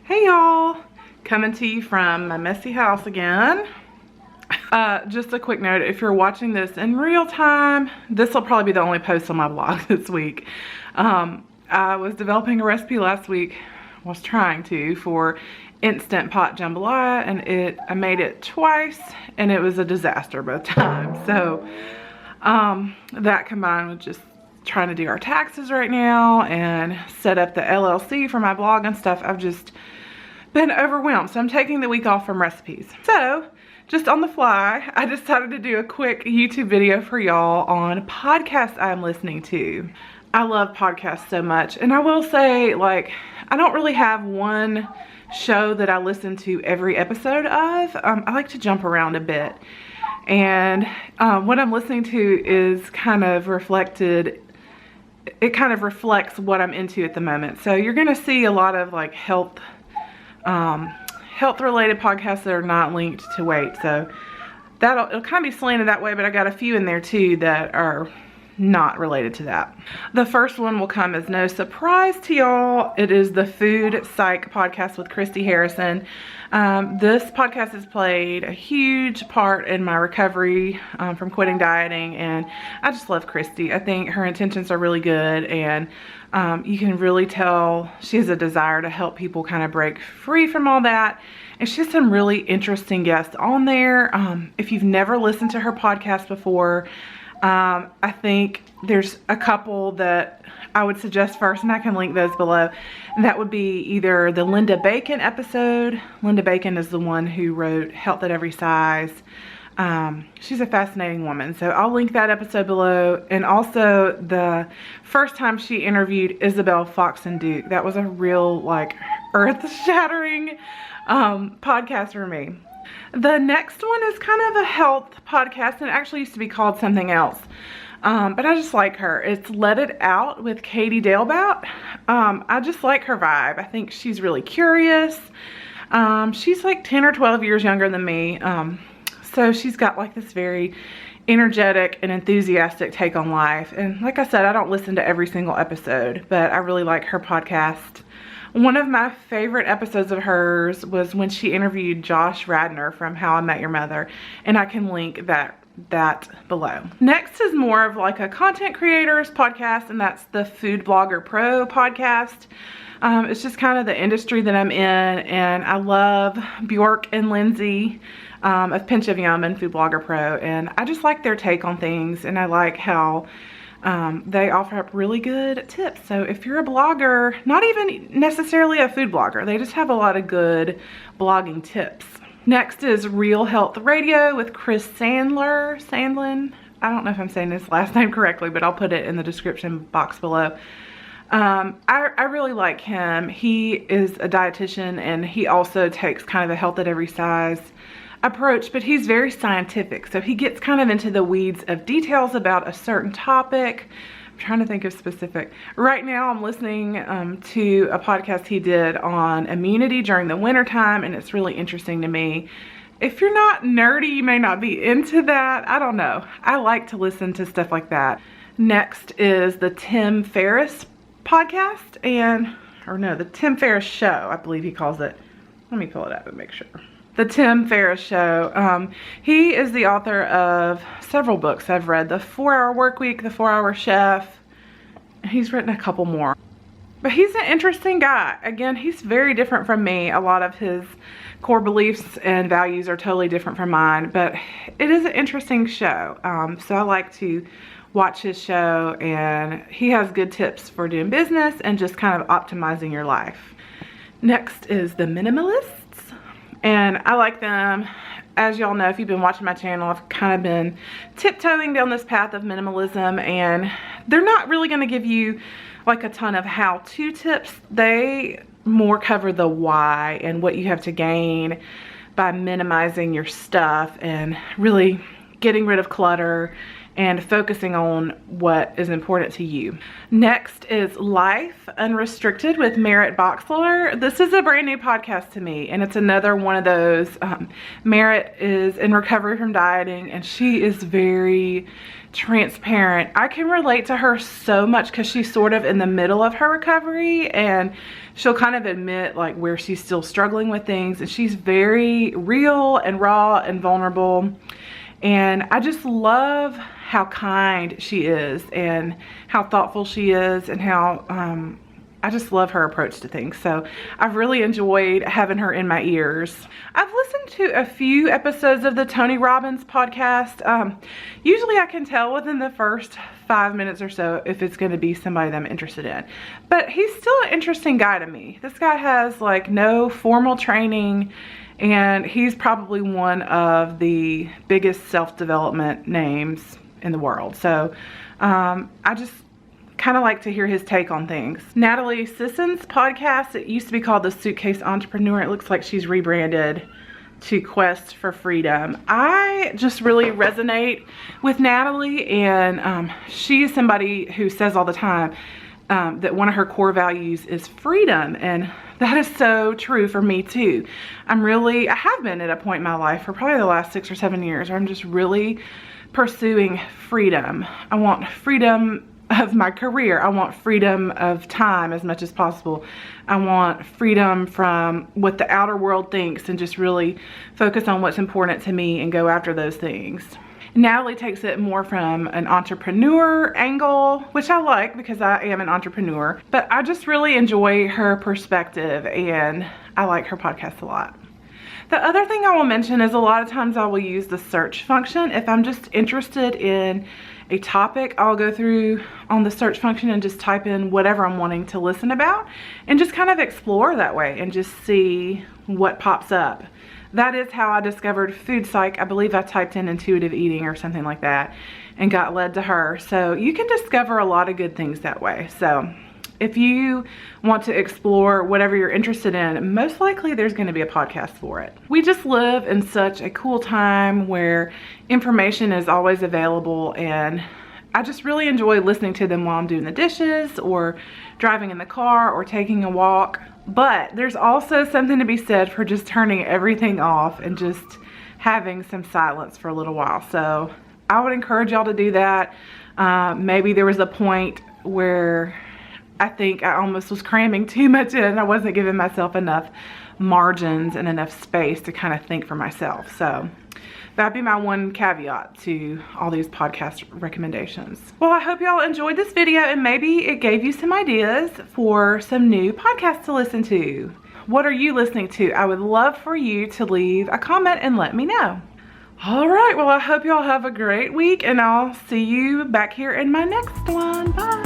Hey y'all, coming to you from my messy house again. Just a quick note, if you're watching this in real time, this will probably be the only post on my blog this week. I was developing a recipe last week, was trying to, for instant pot jambalaya, and I made it twice and it was a disaster both times. So that combined with just trying to do our taxes right now and set up the LLC for my blog and stuff, I've just been overwhelmed. So I'm taking the week off from recipes. So just on the fly, I decided to do a quick YouTube video for y'all on podcasts I'm listening to. I love podcasts so much, and I will say, like, I don't really have one show that I listen to every episode of. I like to jump around a bit, and what I'm listening to is kind of reflected. It kind of reflects what I'm into at the moment. So you're gonna see a lot of like health related podcasts that are not linked to weight. So it'll kind of be slanted that way, but I got a few in there too that are not related to that. The first one will come as no surprise to y'all. It is the Food Psych podcast with Christy Harrison. This podcast has played a huge part in my recovery from quitting dieting, and I just love Christy. I think her intentions are really good, and you can really tell she has a desire to help people kind of break free from all that. And she has some really interesting guests on there. If you've never listened to her podcast before, I think there's a couple that I would suggest first, and I can link those below. And that would be either the Linda Bacon episode. Linda Bacon is the one who wrote Health at Every Size. She's a fascinating woman, so I'll link that episode below. And also the first time she interviewed Isabel Foxen Duke. That was a real, like, earth-shattering podcast for me. The next one is kind of a health podcast, and it actually used to be called something else. But I just like her. It's Let It Out with Katie Dalebout. I just like her vibe. I think she's really curious. She's like 10 or 12 years younger than me. So she's got like this very energetic and enthusiastic take on life. And like I said, I don't listen to every single episode, but I really like her podcast. One of my favorite episodes of hers was when she interviewed Josh Radnor from How I Met Your Mother, and I can link that below. Next is more of like a content creators podcast, and that's the Food Blogger Pro podcast. It's just kind of the industry that I'm in, and I love Bjork and Lindsay of Pinch of Yum and Food Blogger Pro, and I just like their take on things, and I like how they offer up really good tips. So if you're a blogger, not even necessarily a food blogger, they just have a lot of good blogging tips. Next is Real Health Radio with Chris Sandlin. I don't know if I'm saying his last name correctly, but I'll put it in the description box below. I really like him. He is a dietitian, and he also takes kind of a health at every size approach, but he's very scientific. So he gets kind of into the weeds of details about a certain topic. I'm trying to think of specific. Right now I'm listening to a podcast he did on immunity during the winter time, and it's really interesting to me. If you're not nerdy, you may not be into that. I don't know. I like to listen to stuff like that. Next is the Tim Ferriss podcast, the Tim Ferriss Show, I believe he calls it. Let me pull it up and make sure. The Tim Ferriss Show. He is the author of several books I've read. The 4-Hour Workweek, The 4-Hour Chef. He's written a couple more. But he's an interesting guy. Again, he's very different from me. A lot of his core beliefs and values are totally different from mine. But it is an interesting show. So I like to watch his show. And he has good tips for doing business and just kind of optimizing your life. Next is The Minimalists. And I like them. As y'all know, if you've been watching my channel, I've kind of been tiptoeing down this path of minimalism, and they're not really going to give you like a ton of how-to tips. They more cover the why and what you have to gain by minimizing your stuff and really getting rid of clutter and focusing on what is important to you. Next is Life Unrestricted with Merritt Boxler. This is a brand new podcast to me, and it's another one of those. Merritt is in recovery from dieting, and she is very transparent. I can relate to her so much because she's sort of in the middle of her recovery, and she'll kind of admit like where she's still struggling with things, and she's very real and raw and vulnerable. And I just love how kind she is and how thoughtful she is, and how I just love her approach to things. So I've really enjoyed having her in my ears. I've listened to a few episodes of the Tony Robbins podcast. Usually I can tell within the first 5 minutes or so if it's going to be somebody that I'm interested in. But he's still an interesting guy to me. This guy has like no formal training, and he's probably one of the biggest self-development names in the world. So I just kind of like to hear his take on things. Natalie Sisson's podcast, it used to be called The Suitcase Entrepreneur. It looks like she's rebranded to Quest for Freedom. I just really resonate with Natalie, and she's somebody who says all the time that one of her core values is freedom, and that is so true for me too. I have been at a point in my life for probably the last 6 or 7 years where I'm just really pursuing freedom. I want freedom of my career. I want freedom of time as much as possible. I want freedom from what the outer world thinks, and just really focus on what's important to me and go after those things. Natalie takes it more from an entrepreneur angle, which I like because I am an entrepreneur, but I just really enjoy her perspective, and I like her podcast a lot. The other thing I will mention is a lot of times I will use the search function. If I'm just interested in a topic, I'll go through on the search function and just type in whatever I'm wanting to listen about, and just kind of explore that way and just see what pops up. That is how I discovered Food Psych. I believe I typed in intuitive eating or something like that and got led to her. So you can discover a lot of good things that way. So if you want to explore whatever you're interested in, most likely there's going to be a podcast for it. We just live in such a cool time where information is always available, and I just really enjoy listening to them while I'm doing the dishes or driving in the car or taking a walk. But there's also something to be said for just turning everything off and just having some silence for a little while. So I would encourage y'all to do that. Maybe there was a point where I think I almost was cramming too much in. I wasn't giving myself enough margins and enough space to kind of think for myself. So that'd be my one caveat to all these podcast recommendations. Well, I hope y'all enjoyed this video, and maybe it gave you some ideas for some new podcasts to listen to. What are you listening to? I would love for you to leave a comment and let me know. All right, well, I hope y'all have a great week, and I'll see you back here in my next one. Bye.